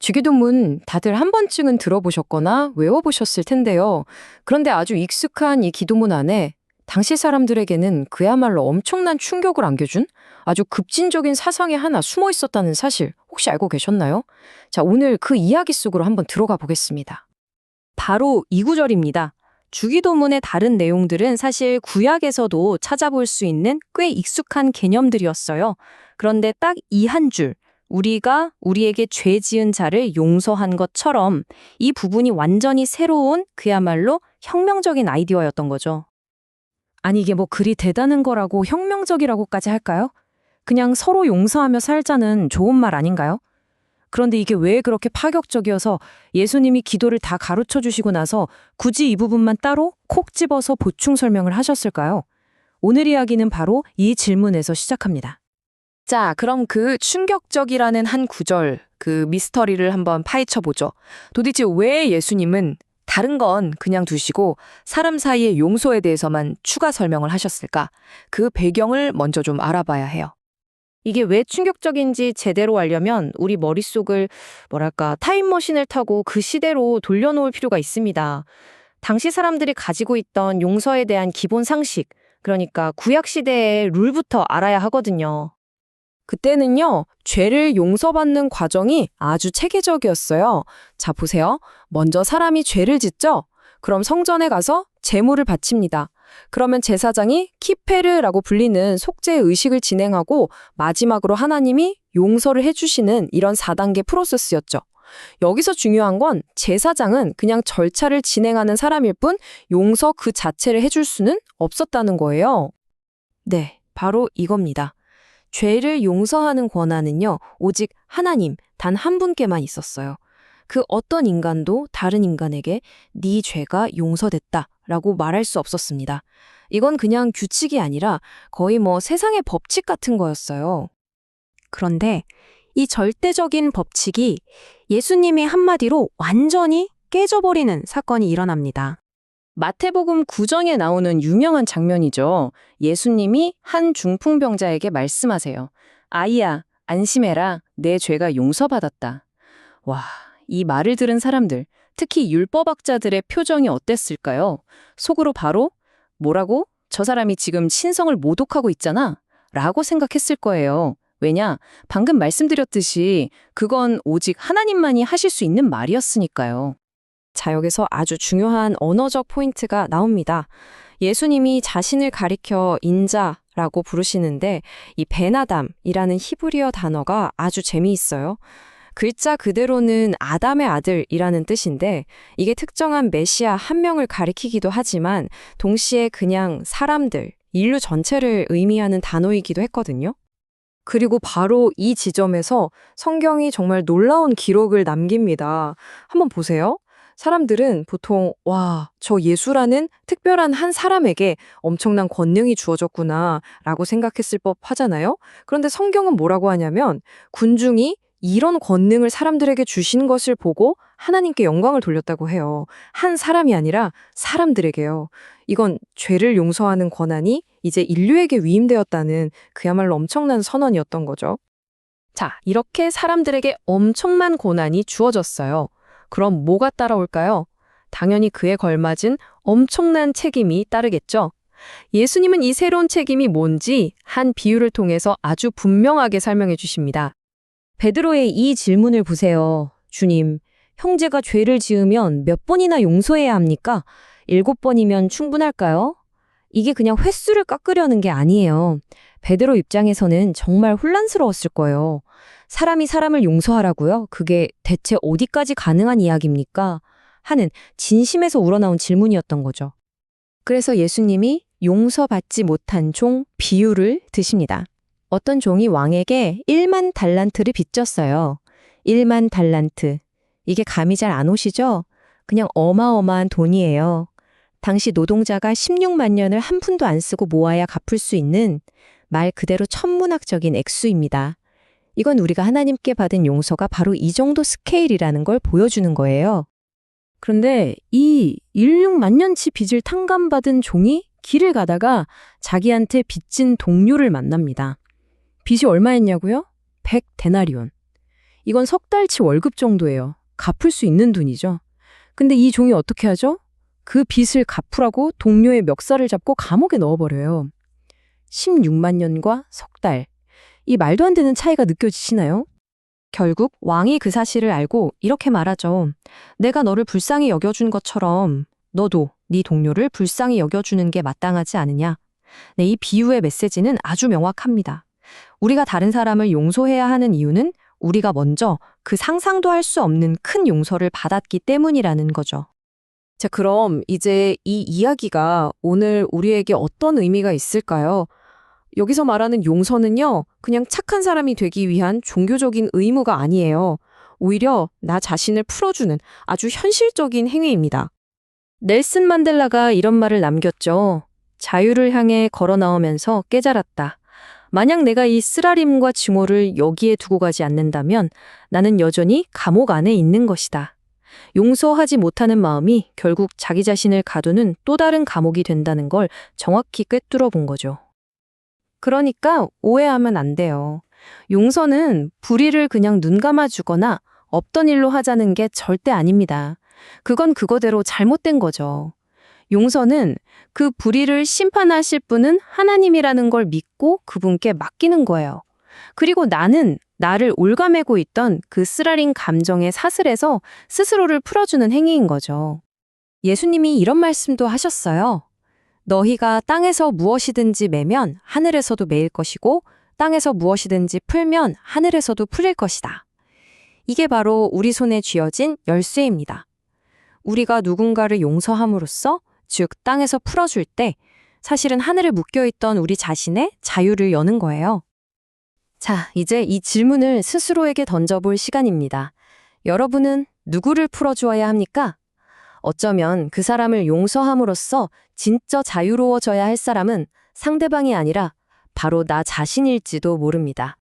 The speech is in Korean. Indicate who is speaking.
Speaker 1: 주기도문 다들 한 번쯤은 들어보셨거나 외워보셨을 텐데요. 그런데 아주 익숙한 이 기도문 안에 당시 사람들에게는 그야말로 엄청난 충격을 안겨준 아주 급진적인 사상이 하나 숨어 있었다는 사실 혹시 알고 계셨나요? 자, 오늘 그 이야기 속으로 한번 들어가 보겠습니다.
Speaker 2: 바로 이 구절입니다. 주기도문의 다른 내용들은 사실 구약에서도 찾아볼 수 있는 꽤 익숙한 개념들이었어요. 그런데 딱 이 한 줄, 우리가 우리에게 죄 지은 자를 용서한 것처럼 이 부분이 완전히 새로운 그야말로 혁명적인 아이디어였던 거죠. 아니 이게 뭐 그리 대단한 거라고 혁명적이라고까지 할까요? 그냥 서로 용서하며 살자는 좋은 말 아닌가요? 그런데 이게 왜 그렇게 파격적이어서 예수님이 기도를 다 가르쳐 주시고 나서 굳이 이 부분만 따로 콕 집어서 보충 설명을 하셨을까요? 오늘 이야기는 바로 이 질문에서 시작합니다.
Speaker 3: 자, 그럼 그 충격적이라는 한 구절, 그 미스터리를 한번 파헤쳐 보죠. 도대체 왜 예수님은 다른 건 그냥 두시고 사람 사이의 용서에 대해서만 추가 설명을 하셨을까? 그 배경을 먼저 좀 알아봐야 해요.
Speaker 2: 이게 왜 충격적인지 제대로 알려면 우리 머릿속을 타임머신을 타고 그 시대로 돌려놓을 필요가 있습니다. 당시 사람들이 가지고 있던 용서에 대한 기본 상식, 그러니까 구약 시대의 룰부터 알아야 하거든요.
Speaker 1: 그때는요, 죄를 용서받는 과정이 아주 체계적이었어요. 자, 보세요. 먼저 사람이 죄를 짓죠? 그럼 성전에 가서 제물을 바칩니다. 그러면 제사장이 키페르라고 불리는 속죄 의식을 진행하고 마지막으로 하나님이 용서를 해주시는 이런 4단계 프로세스였죠. 여기서 중요한 건 제사장은 그냥 절차를 진행하는 사람일 뿐 용서 그 자체를 해줄 수는 없었다는 거예요.
Speaker 2: 네, 바로 이겁니다. 죄를 용서하는 권한은요, 오직 하나님 단 한 분께만 있었어요. 그 어떤 인간도 다른 인간에게 네 죄가 용서됐다라고 말할 수 없었습니다. 이건 그냥 규칙이 아니라 거의 세상의 법칙 같은 거였어요. 그런데 이 절대적인 법칙이 예수님의 한마디로 완전히 깨져버리는 사건이 일어납니다.
Speaker 1: 마태복음 9장에 나오는 유명한 장면이죠. 예수님이 한 중풍병자에게 말씀하세요. 아이야, 안심해라. 내 죄가 용서받았다. 와, 이 말을 들은 사람들, 특히 율법학자들의 표정이 어땠을까요? 속으로 바로 뭐라고? 저 사람이 지금 신성을 모독하고 있잖아? 라고 생각했을 거예요. 왜냐? 방금 말씀드렸듯이 그건 오직 하나님만이 하실 수 있는 말이었으니까요.
Speaker 2: 자, 여기서 아주 중요한 언어적 포인트가 나옵니다. 예수님이 자신을 가리켜 인자라고 부르시는데 이 베나담이라는 히브리어 단어가 아주 재미있어요. 글자 그대로는 아담의 아들이라는 뜻인데 이게 특정한 메시아 한 명을 가리키기도 하지만 동시에 그냥 사람들, 인류 전체를 의미하는 단어이기도 했거든요.
Speaker 1: 그리고 바로 이 지점에서 성경이 정말 놀라운 기록을 남깁니다. 한번 보세요. 사람들은 보통 와, 저 예수라는 특별한 한 사람에게 엄청난 권능이 주어졌구나 라고 생각했을 법 하잖아요. 그런데 성경은 뭐라고 하냐면 군중이 이런 권능을 사람들에게 주신 것을 보고 하나님께 영광을 돌렸다고 해요. 한 사람이 아니라 사람들에게요. 이건 죄를 용서하는 권한이 이제 인류에게 위임되었다는 그야말로 엄청난 선언이었던 거죠. 자, 이렇게 사람들에게 엄청난 권한이 주어졌어요. 그럼 뭐가 따라올까요? 당연히 그에 걸맞은 엄청난 책임이 따르겠죠. 예수님은 이 새로운 책임이 뭔지 한 비유를 통해서 아주 분명하게 설명해 주십니다.
Speaker 2: 베드로의 이 질문을 보세요. 주님, 형제가 죄를 지으면 몇 번이나 용서해야 합니까? 7번이면 충분할까요? 이게 그냥 횟수를 깎으려는 게 아니에요. 베드로 입장에서는 정말 혼란스러웠을 거예요. 사람이 사람을 용서하라고요? 그게 대체 어디까지 가능한 이야기입니까? 하는 진심에서 우러나온 질문이었던 거죠. 그래서 예수님이 용서받지 못한 종 비유를 드십니다. 어떤 종이 왕에게 1만 달란트를 빚졌어요. 1만 달란트. 이게 감이 잘 안 오시죠? 그냥 어마어마한 돈이에요. 당시 노동자가 16만 년을 한 푼도 안 쓰고 모아야 갚을 수 있는 말 그대로 천문학적인 액수입니다. 이건 우리가 하나님께 받은 용서가 바로 이 정도 스케일이라는 걸 보여주는 거예요. 그런데 이 16만 년치 빚을 탕감받은 종이 길을 가다가 자기한테 빚진 동료를 만납니다. 빚이 얼마였냐고요? 100데나리온.
Speaker 1: 이건 석 달치 월급 정도예요. 갚을 수 있는 돈이죠. 근데 이 종이 어떻게 하죠? 그 빚을 갚으라고 동료의 멱살을 잡고 감옥에 넣어버려요. 16만 년과 석 달. 이 말도 안 되는 차이가 느껴지시나요?
Speaker 2: 결국 왕이 그 사실을 알고 이렇게 말하죠. 내가 너를 불쌍히 여겨준 것처럼 너도 네 동료를 불쌍히 여겨주는 게 마땅하지 않으냐. 네, 이 비유의 메시지는 아주 명확합니다. 우리가 다른 사람을 용서해야 하는 이유는 우리가 먼저 그 상상도 할 수 없는 큰 용서를 받았기 때문이라는 거죠.
Speaker 1: 자, 그럼 이제 이 이야기가 오늘 우리에게 어떤 의미가 있을까요? 여기서 말하는 용서는요, 그냥 착한 사람이 되기 위한 종교적인 의무가 아니에요. 오히려 나 자신을 풀어주는 아주 현실적인 행위입니다.
Speaker 2: 넬슨 만델라가 이런 말을 남겼죠. 자유를 향해 걸어 나오면서 깨달았다. 만약 내가 이 쓰라림과 증오를 여기에 두고 가지 않는다면 나는 여전히 감옥 안에 있는 것이다. 용서하지 못하는 마음이 결국 자기 자신을 가두는 또 다른 감옥이 된다는 걸 정확히 꿰뚫어 본 거죠. 그러니까 오해하면 안 돼요. 용서는 불의를 그냥 눈 감아주거나 없던 일로 하자는 게 절대 아닙니다. 그건 그거대로 잘못된 거죠. 용서는 그 불의를 심판하실 분은 하나님이라는 걸 믿고 그분께 맡기는 거예요. 그리고 나는 나를 올가매고 있던 그 쓰라린 감정의 사슬에서 스스로를 풀어주는 행위인 거죠. 예수님이 이런 말씀도 하셨어요. 너희가 땅에서 무엇이든지 매면 하늘에서도 매일 것이고 땅에서 무엇이든지 풀면 하늘에서도 풀릴 것이다. 이게 바로 우리 손에 쥐어진 열쇠입니다. 우리가 누군가를 용서함으로써, 즉 땅에서 풀어줄 때 사실은 하늘에 묶여있던 우리 자신의 자유를 여는 거예요. 자, 이제 이 질문을 스스로에게 던져볼 시간입니다. 여러분은 누구를 풀어주어야 합니까? 어쩌면 그 사람을 용서함으로써 진짜 자유로워져야 할 사람은 상대방이 아니라 바로 나 자신일지도 모릅니다.